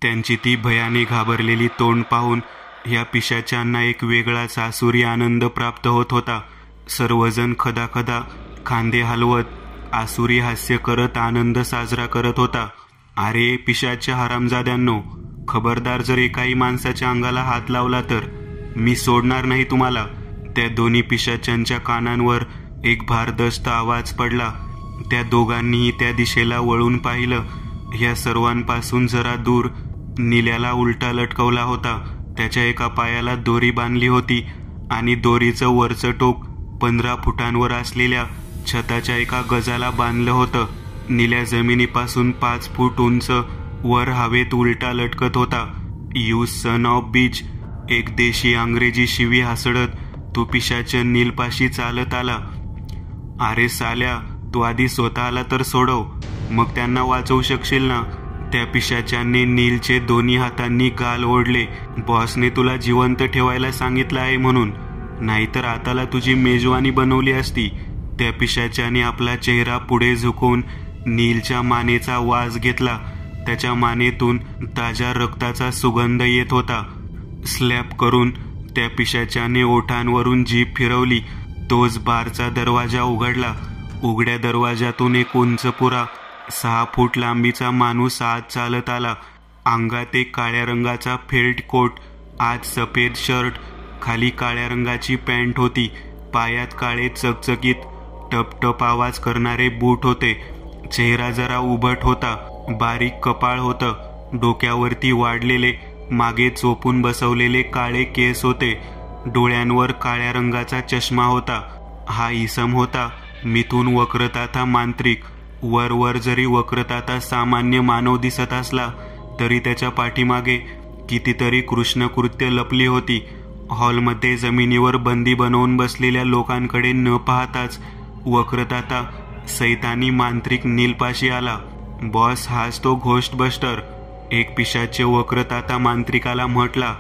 त्यांची ती भयाने घाबरलेली तोंड पाहून या पिशाच्यांना एक वेगळाच आसुरी आनंद प्राप्त होत होता. सर्वजण खदाखदा खांदे हलवत आसुरी हास्य करत आनंद साजरा करत होता. अरे पिशाच्या हरामजाद्यांनो, खबरदार जर एकाही माणसाच्या अंगाला हात लावला तर मी सोडणार नाही तुम्हाला. त्या दोन्ही पिशाच्यांच्या कानांवर एक भारदस्त आवाज पडला. त्या दोघांनीही त्या दिशेला वळून पाहिलं. या सर्वांपासून जरा दूर नील्याला उलटा लटकवला होता. त्याच्या एका पायाला दोरी बांधली होती आणि दोरीचं वरचं टोक 15 फुटांवर असलेल्या छताच्या एका गजाला बांधलं होतं. नील्या जमिनीपासून 5 फूट उंच वर हवेत उलटा लटकत होता. यू सन ऑफ बीच, एक देशी अंग्रेजी शिवी हसडत तो पिशाच नीलपाशी चालत आला. अरे साल्या, तू आधी स्वतःला तर सोडव, मग त्यांना वाचवू शकशील ना. त्या पिशाच्याने नीलचे दोन्ही हातांनी गाल ओढले. बॉसने तुला जिवंत ठेवायला सांगितलं आहे म्हणून, नाहीतर आताला तुझी मेजवानी बनवली असती. त्या पिशाच्याने आपला चेहरा पुढे झुकवून नीलच्या मानेचा वास घेतला. त्याच्या मानेतून ताज्या रक्ताचा सुगंध येत होता. स्लॅप करून त्या पिशाच्याने ओठांवरून जीभ फिरवली. तोच बारचा दरवाजा उघडला. उघड्या दरवाजातून एक उंचपुरा 6 फूट लांबीचा माणूस आत चालत आला. अंगात एक काळ्या रंगाचा फेल्ट कोट, आत सफेद शर्ट, खाली काळ्या रंगाची पॅन्ट होती. पायात काळे चकचकीत टप टप आवाज करणारे बूट होते. चेहरा जरा उभट होता. बारीक कपाळ होतं. डोक्यावरती वाढलेले, मागे चोपून बसवलेले काळे केस होते. डोळ्यांवर काळ्या रंगाचा चष्मा होता. हा इसम होता मिथून वक्रताथा मांत्रिक. वर जरी वक्रताथा सामान्य मानव दिसत असला तरी त्याच्या पाठीमागे कितीतरी कृष्णकृत्य लपली होती. हॉलमध्ये जमिनीवर बंदी बनवून बसलेल्या लोकांकडे न पाहताच वक्रताथा सैतानी मांत्रिक नीलपाशी आला. बॉस, हाच तो घोस्टबस्टर, एक पिशाच्य वक्रताथा मांत्रिकाला म्हटला.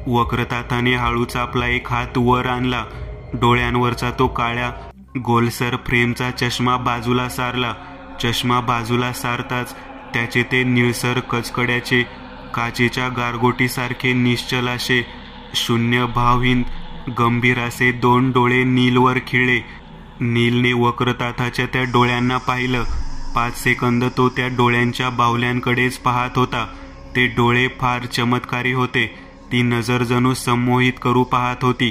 वक्रताथाने हळूच आपला एक हात वर आणला. डोळ्यांवरचा तो काळ्या गोलसर फ्रेमचा चष्मा बाजूला सारला. चष्मा बाजूला सारताच त्याचे ते निळसर कचकड्याचे काचेच्या गारगोटीसारखे निश्चल असे शून्य भावहीन गंभीर असे 2 डोळे नीलवर खिळले. नीलने वक्रताथाच्या त्या डोळ्यांना पाहिलं. 5 सेकंद तो त्या डोळ्यांच्या बाहुल्यांकडेच पाहत होता. ते डोळे फार चमत्कारी होते. ती नजर जणू संमोहित करू पाहत होती.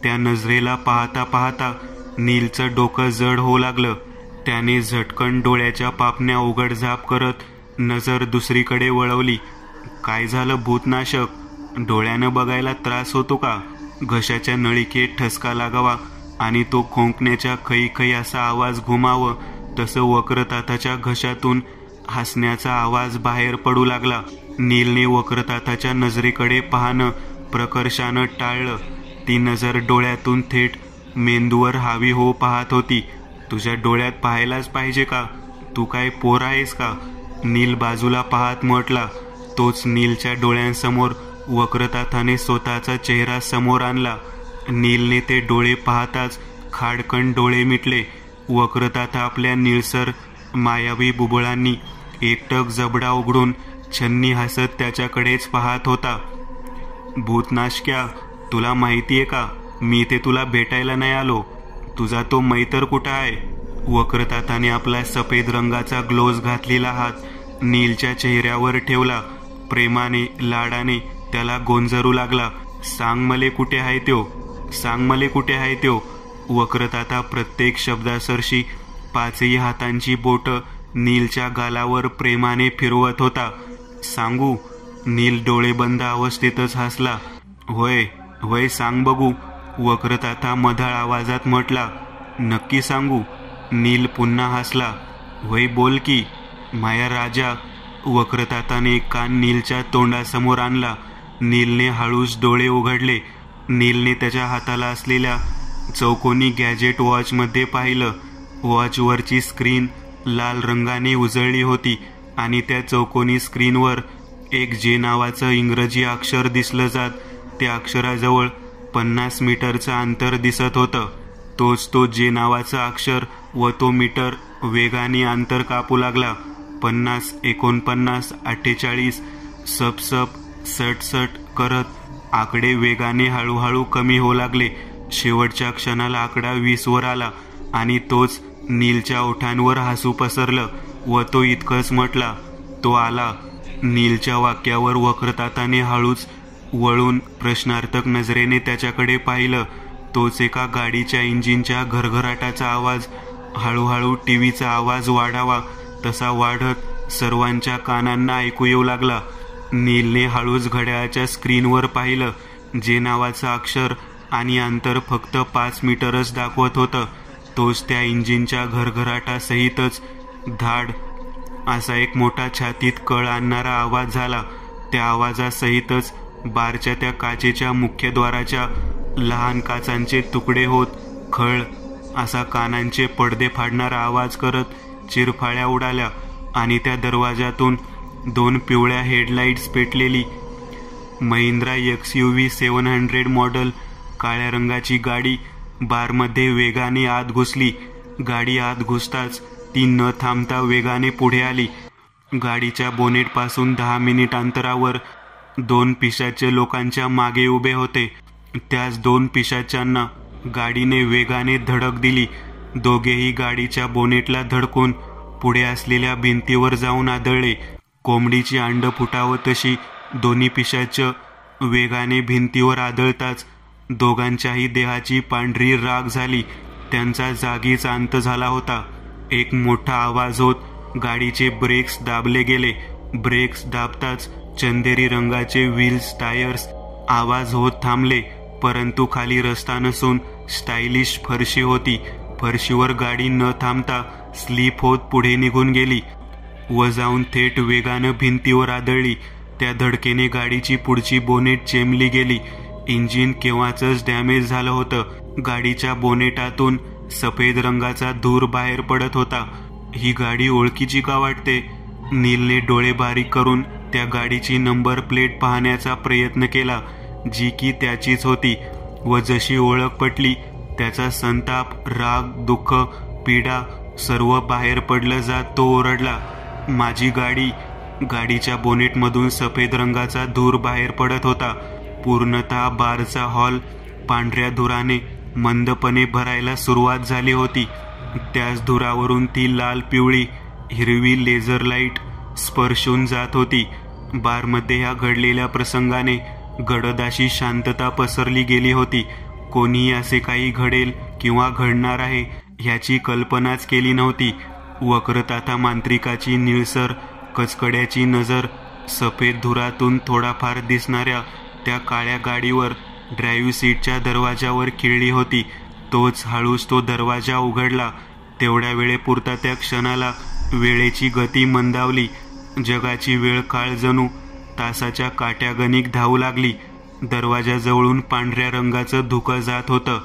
त्या नजरेला पाहता पाहता नीलचं डोकं जड होऊ लागलं. त्याने झटकन डोळ्याच्या पापण्या उघडझाप करत नजर दुसरीकडे वळवली. काय झालं भूतनाशक, डोळ्यानं बघायला त्रास होतो का? घशाच्या नळिकेत ठसका लागावा आणि तो खोंकण्याच्या खई खई असा आवाज घुमावं तसं वक्रताथाच्या घशातून हसण्याचा आवाज बाहेर पडू लागला. नीलने वक्रताथाच्या नजरेकडे पाहणं प्रकर्षानं टाळलं. ती नजर डोळ्यातून थेट मेंदूवर हावी हो पाहत होती. तुझ्या डोळ्यात पाहायलाच पाहिजे का? तू काय पोर आहेस का? नील बाजूला पाहत म्हटला. तोच नीलच्या डोळ्यांसमोर वक्रताथाने स्वतःचा चेहरा समोर आणला. नीलने ते डोळे पाहताच खाडकन डोळे मिटले. वक्रताथा आपल्या निळसर मायावी बुबुळांनी एकटक जबडा उघडून छन्नी हसत त्याच्याकडेच पाहत होता. भूतनाशक्या, तुला माहितीये का, मी इथे तुला भेटायला नाही आलो. तुझा तो मैतर कुठं आहे? वक्रताथाने आपला सफेद रंगाचा ग्लोव्ज घातलेला हात नीलच्या चेहऱ्यावर ठेवला. प्रेमाने लाडाने त्याला गोंजरू लागला. सांग मले कुठे आहे त्यो, सांग मले कुठे आहे त्यो. वक्रताथा प्रत्येक शब्दासरशी 5ही हातांची बोटं नीलच्या गालावर प्रेमाने फिरवत होता. सांगू? नील डोळे बंद अवस्थेतच हसला. होय होय, सांग बघू, वक्रताथा मधाळ आवाजात म्हटला. नक्की सांगू? नील पुन्हा हसला. होय बोल की माया राजा. वक्रताथाने एक कान नीलच्या तोंडासमोर आणला. नीलने हळूच डोळे उघडले. नीलने त्याच्या हाताला असलेल्या चौकोनी गॅजेट वॉचमध्ये पाहिलं. वॉचवरची स्क्रीन लाल रंगाने उजळली होती आणि त्या चौकोनी स्क्रीनवर एक जे नावाचं इंग्रजी अक्षर दिसलं जात. त्या अक्षराजवळ 50 मीटरचं अंतर दिसत होतं. तोच तो जे नावाचं अक्षर व तो मीटर वेगाने अंतर कापू लागला. 50, 49, 48 सप सट करत आकडे वेगाने हळूहळू कमी होऊ लागले. शेवटच्या क्षणाला आकडा 20 वर आला आणि तोच नीलच्या ओठांवर हसू पसरलं व तो इतकंच म्हटला, तो आला. नीलच्या वाक्यावर वक्रताताने हळूच वळून प्रश्नार्थक नजरेने त्याच्याकडे पाहिलं. तोच एका गाडीच्या इंजिनच्या घरघराटाचा आवाज हळूहळू टीव्हीचा आवाज वाढावा तसा वाढत सर्वांच्या कानांना ऐकू येऊ लागला. नीलने हळूच घड्याळाच्या स्क्रीनवर पाहिलं. जे नावाचं अक्षर आणि अंतर फक्त 5 मीटरच दाखवत होतं तोच त्या इंजिनच्या घरघराटासहितच धाड असा एक मोठा छातीत कळ आणणारा आवाज झाला. त्या आवाजासहितच बारच्या त्या काचेच्या मुख्यद्वाराच्या लहान काचांचे तुकडे होत खळ असा कानांचे पडदे फाडणारा आवाज करत चिरफाळ्या उडाल्या आणि त्या दरवाजातून 2 पिवळ्या हेडलाईट्स पेटलेली महिंद्रा XUV 700 मॉडेल काळ्या रंगाची गाडी बारमध्ये वेगाने आत घुसली. गाडी आत घुसताच ती न थांबता वेगाने पुढे आली. गाडीच्या बोनेटपासून 10 मिनिट अंतरावर 2 पिशाच्य लोकांच्या मागे उभे होते. त्याच 2 पिशाच्यांना गाडीने वेगाने धडक दिली. दोघेही गाडीच्या बोनेटला धडकून पुढे असलेल्या भिंतीवर जाऊन आदळले. कोंबडीची अंड फुटावं तशी दोन्ही पिशाच्य वेगाने भिंतीवर आदळताच दोघांच्याही देहाची पांढरी राख झाली. त्यांचा जागीच अंत झाला होता. एक मोठा आवाज होत गाडीचे ब्रेक्स दाबले गेले. ब्रेक्स दाबताच चंदेरी रंगाचे व्हील्स टायर्स आवाज होत थांबले. परंतु खाली रस्ता नसून स्टायलिश फरशी होती. फरशीवर गाडी न थांबता स्लिप होत पुढे निघून गेली व जाऊन थेट वेगानं भिंतीवर आदळली. त्या धडकेने गाडीची पुढची बोनेट चेंबली गेली. इंजिन केव्हाचंच डॅमेज झालं होतं. गाडीच्या बोनेटातून सफेद रंगाचा धूर बाहेर पडत होता. ही गाडी ओळखीची का वाटते? नीलने डोळे बारीक करून त्या गाडीची नंबर प्लेट पाहण्याचा प्रयत्न केला, जी की त्याचीच होती. व जशी ओळख पटली त्याचा संताप, राग, दुःख, पीडा सर्व बाहेर पडलं जात तो ओरडला, माझी गाडी. गाडीच्या बोनेटमधून सफेद रंगाचा धूर बाहेर पडत होता. पूर्णतः बारचा हॉल पांढऱ्या धुराने मंदपणे भरायला सुरुवात झाली होती. त्याच धुरावरून ती लाल पिवळी हिरवी लेझर लाईट स्पर्शून जात होती. बारमध्ये ह्या घडलेल्या प्रसंगाने गडद अशी शांतता पसरली गेली होती. कोणीही असे काही घडेल किंवा घडणार आहे ह्याची कल्पनाच केली नव्हती. वक्रताता मांत्रिकाची निळसर कचकड्याची नजर सफेद धुरातून थोडाफार दिसणाऱ्या त्या काळ्या गाडीवर ड्राईव्ह सीटच्या दरवाजावर खिळली होती. तोच हळूच तो दरवाजा उघडला. तेवढ्या वेळेपुरता त्या क्षणाला वेळेची गती मंदावली. जगाची वेळ काळ जणू तासाच्या काट्यागणिक धावू लागली. दरवाजाजवळून पांढऱ्या रंगाचं धुकं जात होतं.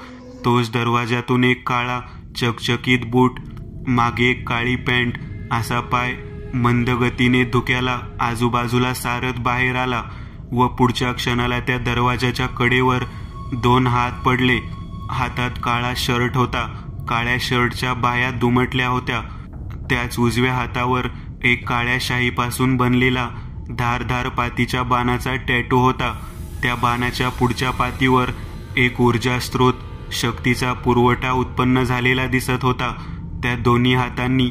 तोच दरवाजातून एक काळा चकचकीत बूट, मागे एक काळी पॅन्ट असा पाय मंद गतीने धुक्याला आजूबाजूला सारत बाहेर आला व पुढच्या क्षणाला त्या दरवाजाच्या कडेवर 2 हात पडले. हातात काळा शर्ट होता. काळ्या शर्टच्या बाह्या दुमटल्या होत्या. त्याच उजव्या हातावर एक काळ्या शाईपासून बनलेला धारधार पातीच्या बाणाचा टॅटू होता. त्या बाणाच्या पुढच्या पातीवर एक ऊर्जा स्रोत, शक्तीचा पुरवठा उत्पन्न झालेला दिसत होता. त्या दोन्ही हातांनी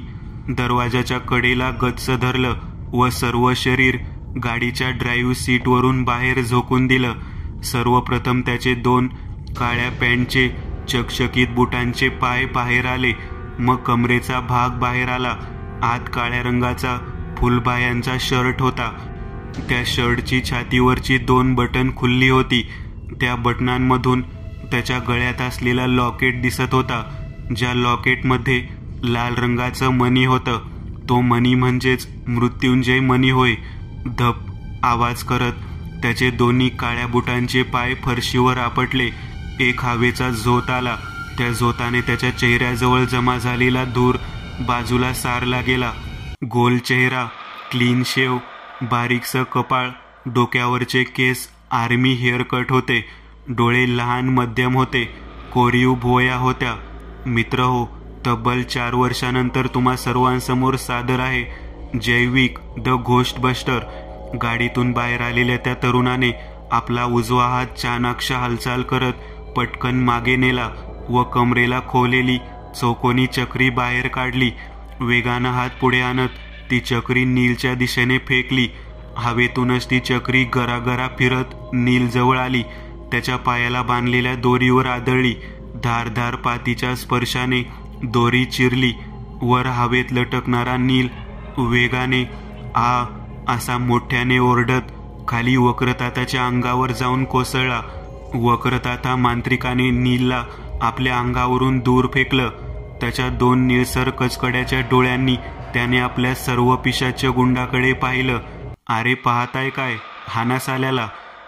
दरवाजाच्या कडेला गच्च धरलं व सर्व शरीर गाडीच्या ड्राईव्ह सीटवरून बाहेर झोकून दिलं. सर्वप्रथम त्याचे 2 काळ्या पॅन्टचे चकचकीत बुटांचे पाय बाहेर आले. मग कमरेचा भाग बाहेर आला. आत काळ्या रंगाचा फुलबाह्यांचा शर्ट होता. त्या शर्टची छातीवरची 2 बटन खुलली होती. त्या बटनांमधून त्याच्या गळ्यात असलेला लॉकेट दिसत होता. ज्या लॉकेटमध्ये लाल रंगाचं मणी होतं. तो मणी म्हणजेच मृत्युंजय मणी होय. धप आवाज करत त्याचे दोन्ही काळ्या बुटांचे पाय फरशीवर आपटले. एक हवेचा झोत आला. त्या झोताने त्याच्या चेहऱ्याजवळ जमा झालेला धूर बाजूला सारला गेला. गोल चेहरा, क्लीन शेव, बारीकसं कपाळ, डोक्यावरचे केस आर्मी हेअरकट होते. डोळे लहान मध्यम होते. कोरीव भुवया होत्या. मित्र हो, तब्बल 4 वर्षानंतर तुम्हा सर्वांसमोर सादर आहे जैविक द घोस्ट बस्टर. गाडीतून बाहेर आलेल्या त्या तरुणाने आपला उजवा हात चाणाक्ष हालचाल करत पटकन मागे नेला व कमरेला खोवलेली चौकोनी चक्री बाहेर काढली. वेगानं हात पुढे आणत ती चक्री नीलच्या दिशेने फेकली. हवेतूनच ती चक्री गरागरा फिरत नील जवळ आली. त्याच्या पायाला बांधलेल्या दोरीवर आदळली. धारधार पातीच्या स्पर्शाने दोरी चिरली. वर हवेत लटकणारा नील वेगाने आ असा मोठ्याने ओरडत खाली वक्रताताच्या अंगावर जाऊन कोसळला. वक्रताता मांत्रिकाने नीलला आपल्या अंगावरून दूर फेकलं. त्याच्या 2 निळसर कचकड्याच्या डोळ्यांनी त्याने आपल्या सर्व पिशाच्य गुंडाकडे पाहिलं. अरे पाहताय काय, हाना साल्याला.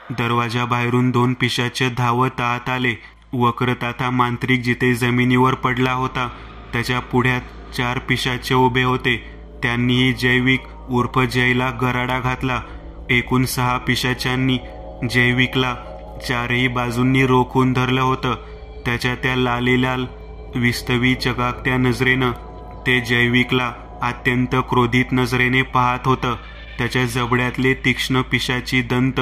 दरवाजा बाहेरून 2 पिशाच्य धावत आत आले. वक्रताता मांत्रिक जिथे जमिनीवर पडला होता त्याच्या पुढ्यात 4 पिशाच्य उभे होते. त्यांनीही जैविक उर्फ जयला गराडा घातला. एकूण 6 पिशाच्यांनी जैविकला 4ही बाजूंनी रोखून धरलं होतं. त्याच्या त्या लालेलाल विस्तवी चकाकत्या नजरेनं ते जैविकला अत्यंत क्रोधित नजरेने पाहत होतं. त्याच्या जबड्यातले तीक्ष्ण पिशाची दंत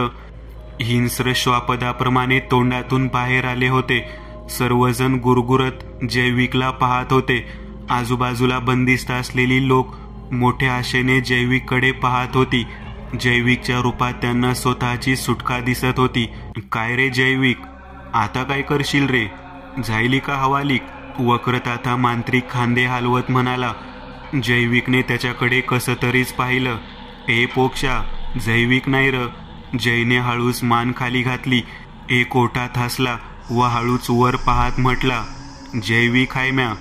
हिंस्र श्वापदाप्रमाणे तोंडातून बाहेर आले होते. सर्वजण गुरगुरत जैविकला पाहत होते. आजूबाजूला बंदिस्त असलेली लोक मोठ्या आशेने जैविककडे पाहत होती. जैविकच्या रूपात त्यांना स्वतःची सुटका दिसत होती. काय रे जैविक, आता काय करशील रे? जायली का हवालीक? वक्रताता मांत्रिक खांदे हलवत म्हणाला. जैविकने त्याच्याकडे कसं तरीच पाहिलं. ए पोक्षा, जैविक नाही र. जयने हळूच मान खाली घातली. एक ओठात हसला व हळूच वर पाहत म्हटला, जैविक हाय म्या.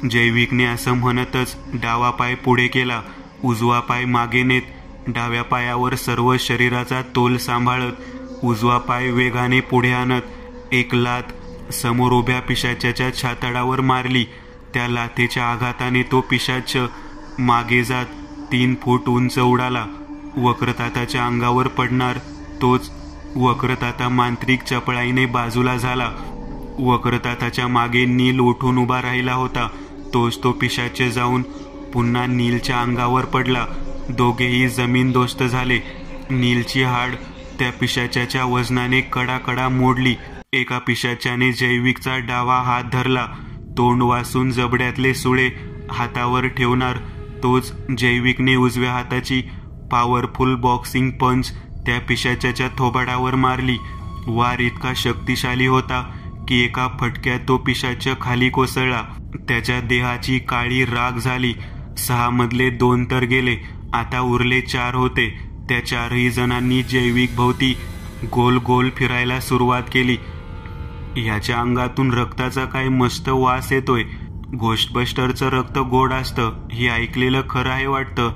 जैविकने असं म्हणतच डावा पाय पुढे केला. उजवा पाय मागे नेत डाव्या पायावर सर्व शरीराचा तोल सांभाळत उजवा पाय वेगाने पुढे आणत एक लाथ समोर उभ्या पिशाच्याच्या छातडावर मारली. त्या लाथेच्या आघाताने तो पिशाच्य मागे जात 3 फूट उंच उडाला. वक्रताताच्या अंगावर पडणार तोच वक्रताता मांत्रिक चपळाईने बाजूला झाला. वक्रताताच्या मागे नील उठून उभा राहिला होता. तोच तो पिशाच्य जाऊन पुन्हा नीलच्या अंगावर पडला. दोघेही जमीनदोस्त झाले. नीलची हाड त्या पिशाच्याच्या वजनाने कडाकडा मोडली. एका पिशाच्याने जैविकचा डावा हात धरला. तोंड वासून जबड्यातले सुळे हातावर ठेवणार तोच जैविकने उजव्या हाताची पॉवरफुल बॉक्सिंग पंच त्या पिशाच्याच्या थोबाडावर मारली. वार इतका शक्तिशाली होता की एका फटक्यात तो पिशाच्य खाली कोसळला. त्याच्या देहाची काळी राख झाली. 6 मधले 2 तर गेले. आता उरले 4 होते. त्या 4ही जणांनी जैविक भोवती गोल गोल फिरायला सुरुवात केली. याच्या अंगातून रक्ताचा काय मस्त वास येतोय. घोस्टबस्टरचं रक्त गोड असतं हे ऐकलेलं खरं आहे वाटतं.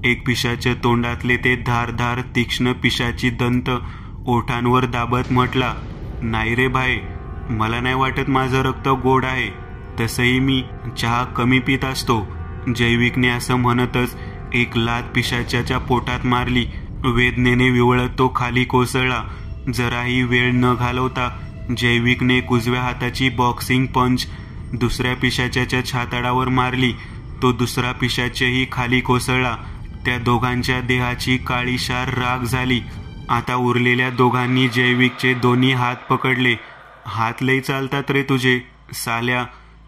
एक पिशाच्या तोंडातले ते धारधार तीक्ष्ण पिशाची दंत ओठांवर दाबत म्हटला, नाही रे भाई, मला नाही वाटत माझं रक्त गोड आहे. तसंही मी चहा कमी पित असतो. जैविकने असं म्हणतच एक लाथ पिशाच्याच्या पोटात मारली. वेदनेने विवळत तो खाली कोसळला. जराही वेळ न घालवता जैविकने उजव्या हाताची बॉक्सिंग पंच दुसऱ्या पिशाच्याच्या छातडावर मारली. तो दुसरा पिशाचही खाली कोसळला. त्या दोघांच्या देहाची काळीशार राख झाली. आता उरलेल्या दोघांनी जैविकचे दोन्ही हात पकडले. हात लई चालतात रे तुझे साल्या.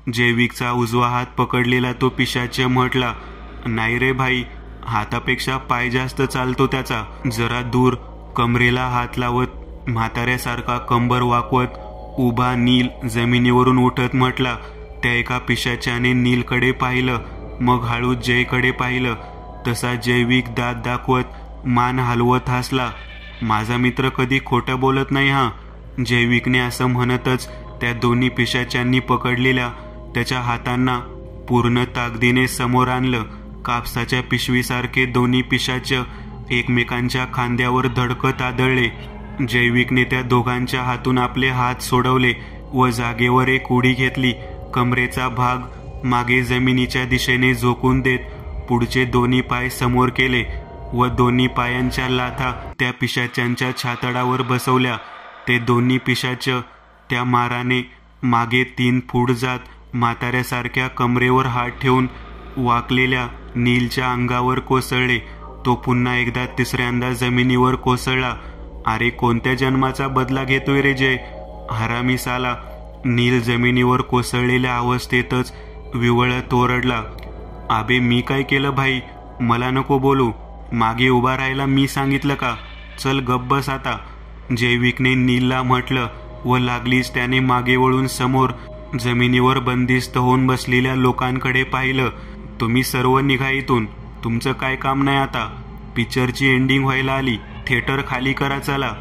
जैविकचा उजवा हात पकडलेला तो पिशाच्य म्हटला, नाही रे भाई, हातापेक्षा पाय जास्त चालतो त्याचा. जरा दूर कमरेला हात लावत म्हाताऱ्यासारखा कंबर वाकवत उभा नील जमिनीवरून उठत म्हटला. त्या एका पिशाच्याने नीलकडे पाहिलं, मग हळूच जयकडे पाहिलं. तसा जैविक दात दाखवत मान हलवत हसला. माझा मित्र कधी खोटं बोलत नाही हा. जैविकने असं म्हणतच त्या दोन्ही पिशाच्यांनी पकडलेल्या त्याच्या हातांना पूर्ण ताकदीने समोर आणलं. कापसाच्या पिशवीसारखे दोन्ही पिशाच्य एकमेकांच्या खांद्यावर धडकत आदळले. जैविकने त्या दोघांच्या हातून आपले हात सोडवले व जागेवर एक उडी घेतली. कमरेचा भाग मागे जमिनीच्या दिशेने झोकून देत पुढचे दोन्ही पाय समोर केले व दोन्ही पायांच्या लाथा त्या पिशाच्यांच्या छातडावर बसवल्या. ते दोन्ही पिशाच्य त्या माराने मागे 3 फूट जात म्हाताऱ्यासारख्या कमरेवर हात ठेवून वाकलेल्या नीलच्या अंगावर कोसळले. तो पुन्हा एकदा तिसऱ्यांदा जमिनीवर कोसळला. अरे कोणत्या जन्माचा बदला घेतोय रे जय, हरामी साला. नील जमिनीवर कोसळलेल्या अवस्थेतच विवळत ओरडला. अबे मी काय केलं भाई, मला नको बोलू. मागे उभा राहायला मी सांगितलं का? चल गप्प बस आता, जैविकने नीलला म्हटलं व लागलीच त्याने मागे वळून समोर जमिनीवर बंदिस्त होऊन बसलेल्या लोकांकडे पाहिलं. तुम्ही सर्व निघा इथून, तुमचं काय काम नाही आता. पिक्चरची एंडिंग व्हायला आली, थिएटर खाली करा चला.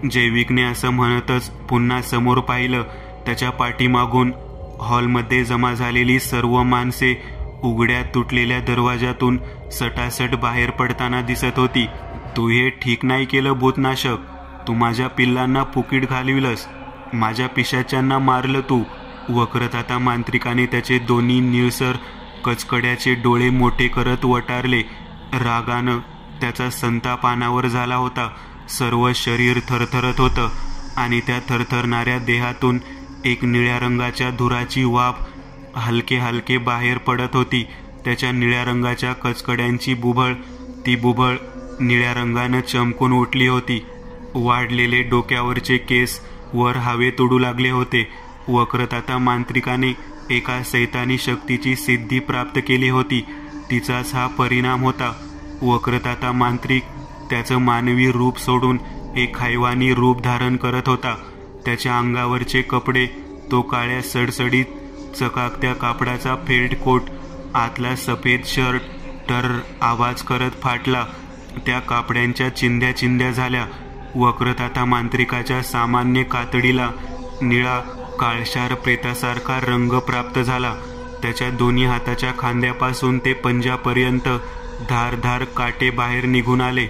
जैविकने असं म्हणतच पुन्हा समोर पाहिलं. त्याच्या पाठीमागून हॉलमध्ये जमा झालेली सर्व माणसे उघड्या तुटलेल्या दरवाजातून सटासट बाहेर पडताना दिसत होती. तू हे ठीक नाही केलं भूतनाशक, तू माझ्या पिल्लांना फुकीट घालविलंस, माझ्या पिशाच्यांना मारलं तू. वक्रताता मांत्रिकाने त्याचे दोन्ही निळसर कचकड्याचे डोळे मोठे करत वटारले. रागानं त्याचा संताप अनावर झाला होता. सर्व शरीर थरथरत होतं आणि त्या थरथरणाऱ्या देहातून एक निळ्या रंगाच्या धुराची वाफ हलके हलके बाहेर पडत होती. त्याच्या निळ्या रंगाच्या कचकड्यांची बुबळ, ती बुबळ निळ्या रंगानं चमकून उठली होती. वाढलेले डोक्यावरचे केस वर हवेत उडू लागले होते. वक्रताता मांत्रिकाने एका सैतानी शक्तीची सिद्धी प्राप्त केली होती, तिचाच हा परिणाम होता. वक्रताता मांत्रिक त्याचं मानवी रूप सोडून एक हैवानी रूप धारण करत होता. त्याच्या अंगावरचे कपडे, तो काळ्या सडसडीत चकाकत्या कापडाचा फेल्ट कोट, आतला सफेद शर्ट टर आवाज करत फाटला. त्या कापड्यांच्या चिंध्या चिंध्या झाल्या. वक्रताता मांत्रिकाच्या सामान्य कातडीला निळा काळशार प्रेतासारखा रंग प्राप्त झाला. त्याच्या दोन्ही हाताच्या खांद्यापासून ते पंजापर्यंत धारधार काटे बाहेर निघून आले.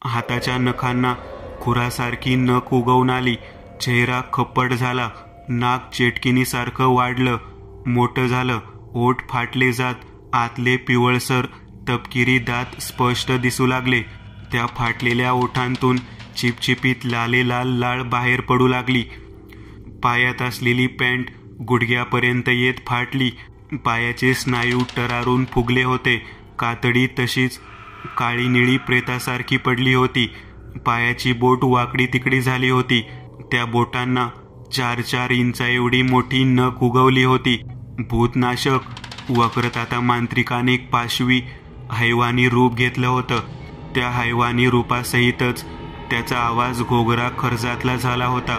हाताच्या नखांना खुरासारखी नख उगवून आली. चेहरा खप्पड झाला. नाक चेटकिनीसारखं वाढलं, मोठं झालं. ओठ फाटले जात आतले पिवळसर तपकिरी दात स्पष्ट दिसू लागले. त्या फाटलेल्या ओठांतून चिपचिपीत लाल लाळ बाहेर पडू लागली. पायात असलेली पॅन्ट गुडघ्यापर्यंत येत फाटली. पायाचे स्नायू टरारून फुगले होते. कातडी तशीच काळी निळी प्रेतासारखी पडली होती. पायाची बोट वाकडी तिकडी झाली होती. त्या बोटांना 4-4 इंचा एवढी मोठी नख उगवली होती. भूतनाशक, वक्रताता मांत्रिकाने एक पाशवी हैवानी रूप घेतलं होतं. त्या हैवानी रूपासहितच त्याचा आवाज घोगरा खर्जातला झाला होता.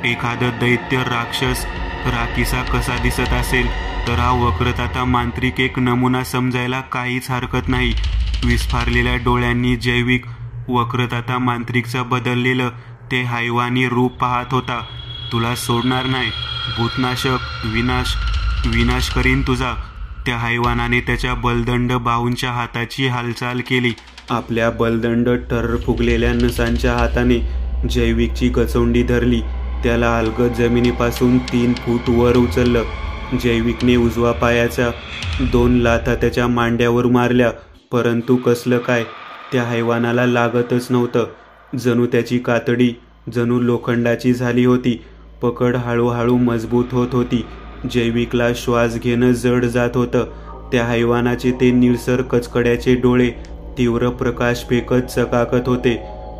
एखादं दैत्य राक्षस राखीसा कसा दिसत असेल तर हा वक्रताता मांत्रिक एक नमुना समजायला काहीच हरकत नाही. विस्फारलेल्या डोळ्यांनी जैविक वक्रताता मांत्रिकचं बदललेलं ते हैवानी रूप पाहत होता. तुला सोडणार नाही भूतनाशक, विनाश करीन तुझा. त्या हैवानाने त्याच्या बलदंड बाहूंच्या हाताची हालचाल केली. आपल्या बलदंड टर फुगलेल्या नसांच्या हाताने जैविकची गचोंडी धरली. त्याला अलगद जमिनीपासून 3 फूट वर उचललं. जैविकने उजवा पायाच्या 2 लाथा त्याच्या मांड्यावर मारल्या, परंतु कसलं काय, त्या हैवानाला लागतच नव्हतं. जणू त्याची कातडी जणू लोखंडाची झाली होती. पकड हळूहळू मजबूत होत होती. जैविकला श्वास घेणं जड जात होतं. त्या हैवानाचे ते निळसर कचकड्याचे डोळे तीव्र प्रकाश फेकत चकाकत होते.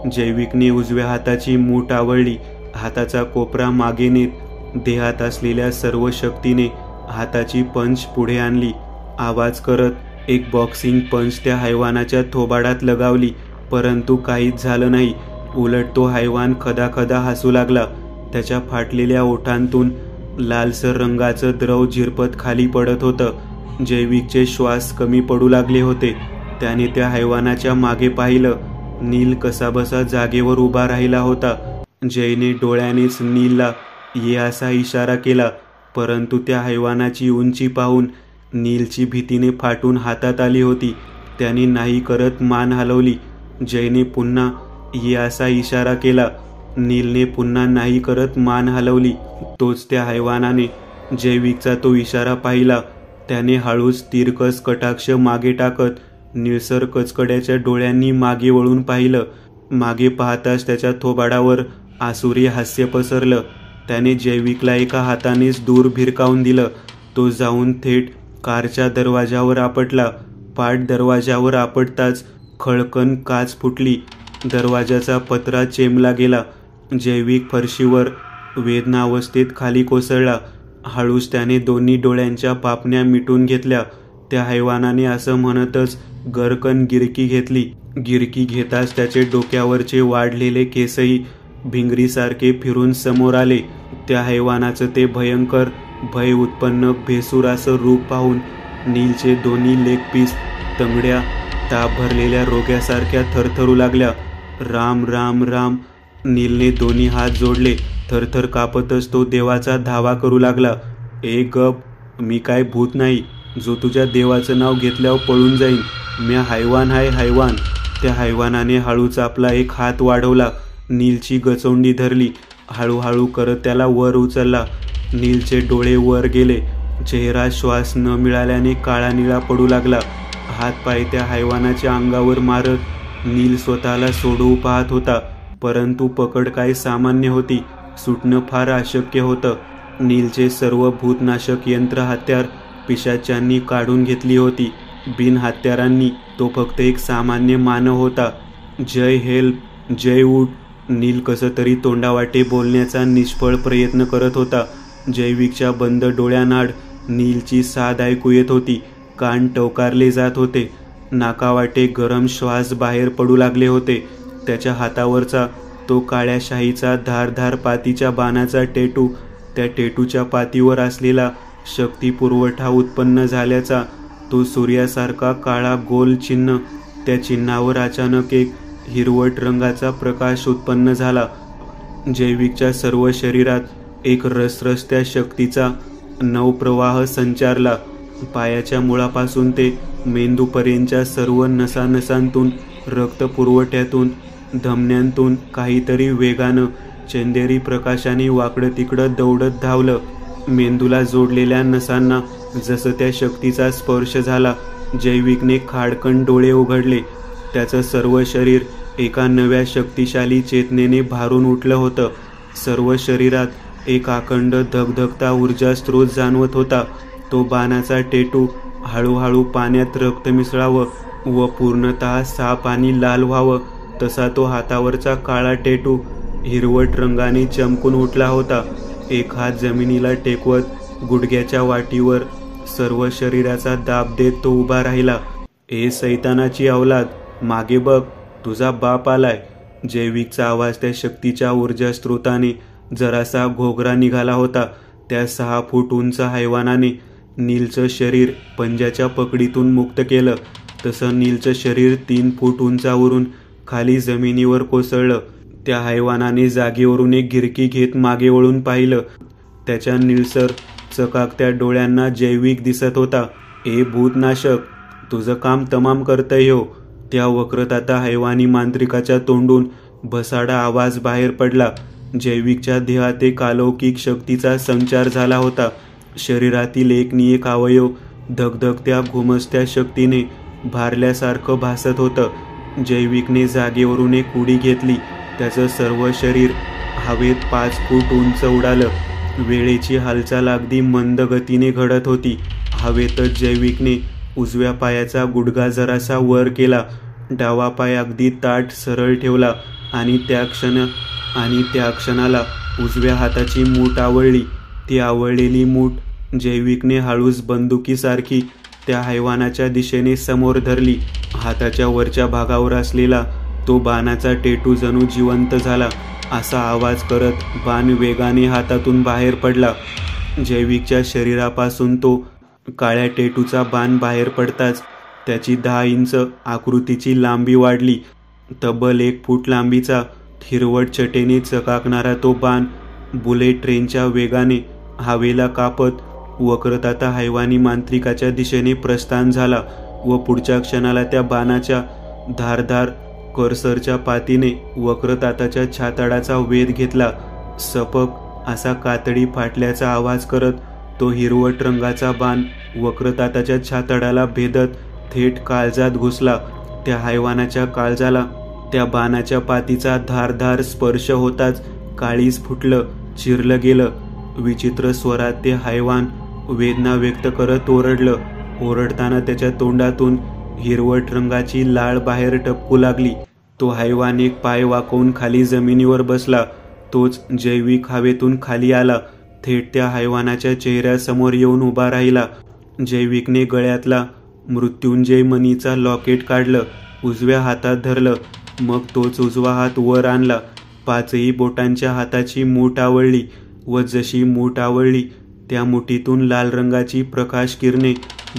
जैविकने उजव्या हाताची मूठ आवळली. हाताचा कोपरा मागे नेत देहात असलेल्या सर्व शक्तीने हाताची पंच पुढे आणली. आवाज करत एक बॉक्सिंग पंच त्या हैवानाच्या थोबाडात लगावली, परंतु काहीच झालं नाही. उलट तो हैवान खदाखदा हसू लागला. त्याच्या फाटलेल्या ओठांतून लालसर रंगाचं द्रव झिरपत खाली पडत होतं. जैविकचे श्वास कमी पडू लागले होते. त्याने त्या हैवानाच्या मागे पाहिलं. नील कसाबसा जागेवर उभा राहिला होता. जयने डोळ्यानेच नीलला ये असा इशारा केला, परंतु त्या हैवानाची उंची पाहून नीलची भीतीने फाटून हातात आली होती. त्याने नाही करत मान हलवली. जयने पुन्हा ये असा इशारा केला. नीलने पुन्हा नाही करत मान हलवली. तोच त्या हैवानाने जैविकचा तो इशारा पाहिला. त्याने हळूच तिरकस कटाक्ष मागे टाकत निळसर कचकड्याच्या डोळ्यांनी मागे वळून पाहिलं. मागे पाहताच त्याच्या थोबाडावर आसुरी हास्य पसरलं. त्याने जैविकला एका हातानेच दूर भिरकावून दिलं. तो जाऊन थेट कारच्या दरवाजावर आपटला. पाठ दरवाजावर आपटताच खळकन काच फुटली. दरवाजाचा पत्रा चेंबला गेला. जैविक फरशीवर वेदनावस्थेत खाली कोसळला. हळूच त्याने दोन्ही डोळ्यांच्या पापण्या मिटून घेतल्या. त्या हैवानाने असं म्हणतच गरकन गिरकी घेतली. गिरकी घेताच त्याचे डोक्यावरचे वाढलेले केसही भिंगरीसारखे फिरून समोर आले. त्या हैवानाचं ते भयंकर भय उत्पन्न भेसूर असं रूप पाहून नीलचे दोन्ही लेग पीस तंगड्या ताप भरलेल्या रोग्यासारख्या थरथरू लागल्या. राम राम राम. नीलने दोन्ही हात जोडले. थरथर कापतच तो देवाचा धावा करू लागला. ए गप, मी काय भूत नाही जो तुझ्या देवाचं नाव घेतल्यावर पळून जाईन. म्या हैवान आहे, हैवान. त्या हैवानाने हळूच आपला एक हात वाढवला. नीलची गचोंडी धरली. हळूहळू करत त्याला वर उचलला. नीलचे डोळे वर गेले. चेहरा श्वास न मिळाल्याने काळा निळा पडू लागला. हातपाय त्या हैवानाच्या अंगावर मारत नील स्वतःला सोडवू पाहत होता. परंतु पकड काय सामान्य होती. सुटणं फार अशक्य होतं. नीलचे सर्व भूतनाशक यंत्र हत्यार पिशाच्यांनी काढून घेतली होती. बिन हत्यारांनी तो फक्त एक सामान्य मानव होता. जय हेल्प, जय उठ. नील कसं तरी तोंडावाटे बोलण्याचा निष्फळ प्रयत्न करत होता. जैविकच्या बंद डोळ्यानाड नीलची साद ऐकू येत होती. कान टवकारले जात होते. नाकावाटे गरम श्वास बाहेर पडू लागले होते. त्याच्या हातावरचा तो काळ्या शाईचा धारधार पातीच्या बाणाचा टेटू, त्या टेटूच्या पातीवर असलेला शक्ती पुरवठा उत्पन्न झाल्याचा तो सूर्यासारखा काळा गोल चिन्ह, त्या चिन्हावर अचानक एक हिरवट रंगाचा प्रकाश उत्पन्न झाला. जैविकच्या सर्व शरीरात एक रसरसत्या शक्तीचा नवप्रवाह संचारला. पायाच्या मुळापासून ते मेंदूपर्यंतच्या सर्व नसानसांतून, रक्तपुरवठ्यातून, धमन्यांतून काहीतरी वेगानं चंदेरी प्रकाशाने वाकडं तिकडं दौडत धावलं. मेंदूला जोडलेल्या नसांना जसं त्या शक्तीचा स्पर्श झाला. जैविकने खाडकन डोळे उघडले. त्याचं सर्व शरीर एका नव्या शक्तिशाली चेतनेने भारून उठलं होतं. सर्व शरीरात एक अखंड धगधगता ऊर्जा स्रोत जाणवत होता. तो बाणाचा टेटू हळूहळू पाण्यात रक्त मिसळावं व पूर्णतः साफ आणि लाल व्हावं तसा तो हातावरचा काळा टेटू हिरवट रंगाने चमकून उठला होता. एक हात जमिनीला टेकवत गुडघ्याच्या वाटीवर सर्व शरीराचा दाब देत तो उभा राहिला. ए सैतानाची अवलाद, मागे बघ, तुझा बाप आलाय. जैविकचा आवाज त्या शक्तीच्या ऊर्जा स्रोताने जरासा घोगरा निघाला होता. त्या 6 फूट उंच हैवानाने नीलचं शरीर पंजाच्या पकडीतून मुक्त केलं. तसं नीलचं शरीर 3 फूट उंचावरून खाली जमिनीवर कोसळलं. त्या हैवानाने जागेवरून एक गिरकी घेत मागे वळून पाहिलं. त्याच्या निळसर चकाकत्या डोळ्यांना जैविक दिसत होता. ए भूतनाशक, तुझं काम तमाम करतंय हो. त्या वक्रताता हैवानी मांत्रिकाच्या तोंडून भसाडा आवाज बाहेर पडला. जैविकच्या देहात एक अलौकिक शक्तीचा संचार झाला होता. शरीरातील एक अवयव धगधगत्या घुमसत्या शक्तीने भारल्यासारखं भासत होतं. जैविकने जागेवरून एक उडी घेतली. त्याचं सर्व शरीर हवेत 5 फूट उंच उडालं. वेळेची हालचाल अगदी मंद गतीने घडत होती. हवेतच जैविकने उजव्या पायाचा गुडघा जरासा वर केला. डावा पाय अगदी ताठ सरळ ठेवला आणि त्या क्षणाला उजव्या हाताची मूठ आवळली. ती आवळलेली मूठ जैविकने हळूच बंदुकीसारखी त्या हैवानाच्या दिशेने समोर धरली. हाताच्या वरच्या भागावर असलेला तो बाणाचा टेटू जणू जिवंत झाला. असा आवाज करत बाण वेगाने हातातून बाहेर पडला. जैविकच्या शरीरापासून तो काळ्या टेटूचा बाण बाहेर पडताच त्याची 10 इंच आकृतीची लांबी वाढली. तब्बल 1 फूट लांबीचा हिरवट छटेने चकाकणारा तो बाण बुलेट ट्रेनच्या वेगाने हवेला कापत वक्रताता हैवानी मांत्रिकाच्या दिशेने प्रस्थान झाला व पुढच्या क्षणाला त्या बाणाच्या धारदार कर्सरच्या पातीने वक्रताताच्या छाताडाचा वेध घेतला. सपक असा कातडी फाटल्याचा आवाज करत तो हिरवट रंगाचा बाण वक्रताताच्या छाताडाला भेदत थेट काळजात घुसला. त्या हैवानाच्या काळजाला त्या बाणाच्या पातीचा धारधार स्पर्श होताच काळीज फुटलं, चिरलं गेलं. विचित्र स्वरात ते हैवान वेदना व्यक्त करत ओरडलं. ओरडताना त्याच्या तोंडातून हिरवट रंगाची लाळ बाहेर टपकू लागली. तो हैवान एक पाय वाकवून खाली जमिनीवर बसला. तोच जैविक हवेतून खाली आला. थेट त्या हैवानाच्या चेहऱ्यासमोर येऊन उभा राहिला. जैविकने गळ्यातला मृत्युंजय मणीचा लॉकेट काढलं, उजव्या हातात धरलं. मग तोच उजवा हात वर आणला. 5ही बोटांच्या हाताची मूठ आवळली व जशी मूठ आवळली त्या मुठीतून लाल रंगाची प्रकाश किरणे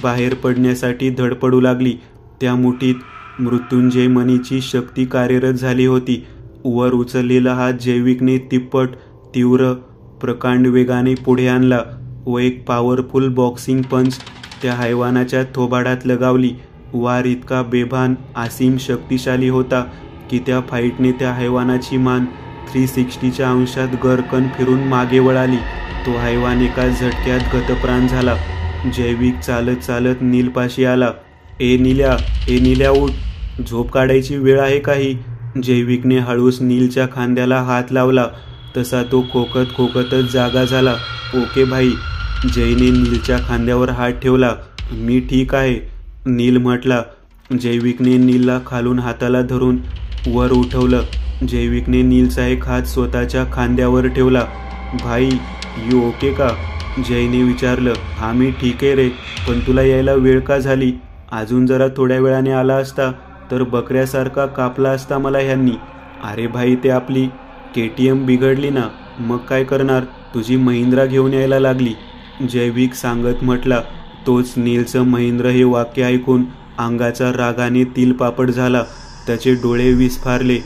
बाहेर पडण्यासाठी धडपडू लागली. त्या मुठीत मृत्युंजय मणीची शक्ती कार्यरत झाली होती. वर उचललेला हात जैविकने तिप्पट तीव्र प्रकांड वेगाने पुढे आणला व एक पॉवरफुल बॉक्सिंग पंच त्या हैवानाच्या थोबाडात लगावली. वार इतका बेभान असीम शक्तिशाली होता की त्या फाईटने त्या हैवानाची मान 360च्या अंशात गरकन फिरून मागे वळाली. तो हैवान एका झटक्यात गतप्राण झाला. जैविक चालत चालत नीलपाशी आला. ए नील्या उठ, झोप काढायची वेळ आहे काही. जैविकने हळूच नीलच्या खांद्याला हात लावला. तसा तो खोकत खोकतच जागा झाला. ओके भाई. जयने नीलच्या खांद्यावर हात ठेवला. मी ठीक आहे, नील म्हटला. जैविकने नीलला खालून हाताला धरून वर उठवलं. जैविकने नीलचा एक हात स्वतःच्या खांद्यावर ठेवला. भाई, यू ओके का? जयने विचारलं. हा मी ठीक आहे रे, पण तुला यायला वेळ का झाली? अजून जरा थोड्या वेळाने आला असता तर बकऱ्यासारखा कापला असता मला ह्यांनी. अरे भाई, ते आपली KTM बिघडली ना, मग काय करणार? तुझी महिंद्रा घेऊन यायला लागली, जैविक सांगत म्हटला. तोच नीलचं महिंद्र हे वाक्य ऐकून अंगाचा रागाने तिलपापड झाला. त्याचे डोळे विस्फारले,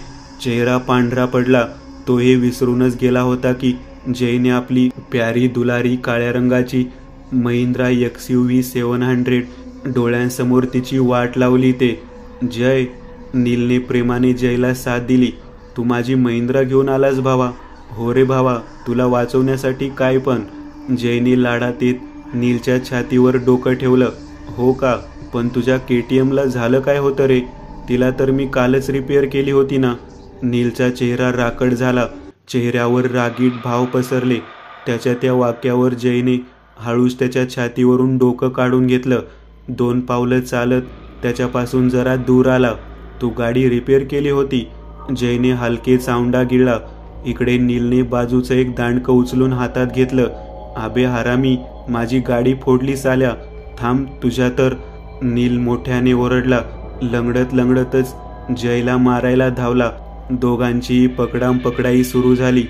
चेहरा पांढरा पडला. तो हे विसरूनच गेला होता की जयने आपली प्यारी दुलारी काळ्या रंगाची महिंद्रा XUV 700 डोळ्यांसमोर तिची वाट लावली. ते जय, नीलने प्रेमाने जयला साथ दिली. तू माझी महिंद्रा घेऊन आलास भावा? हो रे भावा, तुला वाचवण्यासाठी काय पण. जयने लाडात येत नीलच्या छातीवर डोकं ठेवलं. हो का? पण तुझ्या KTMला झालं काय होतं रे? तिला तर मी कालच रिपेअर केली होती ना. नीलचा चेहरा राकड झाला. चेहऱ्यावर रागीट भाव पसरले. त्याच्या त्या वाक्यावर जयने हळूच त्याच्या छातीवरून डोकं काढून घेतलं. 2 पावलं चालत त्याच्यापासून जरा दूर आला. तू गाडी रिपेअर केली होती? जयने हलके चावंडा गिळला. इकडे नीलने बाजूचं एक दांडकं उचलून हातात घेतलं. अबे हरामी, माझी गाडी फोडली साल्या. थांब तुझ्या तर. नील मोठ्याने ओरडला. लंगडत लंगडतच जयला मारायला धावला. दोघांचीही पकडाम पकडाई सुरू झाली.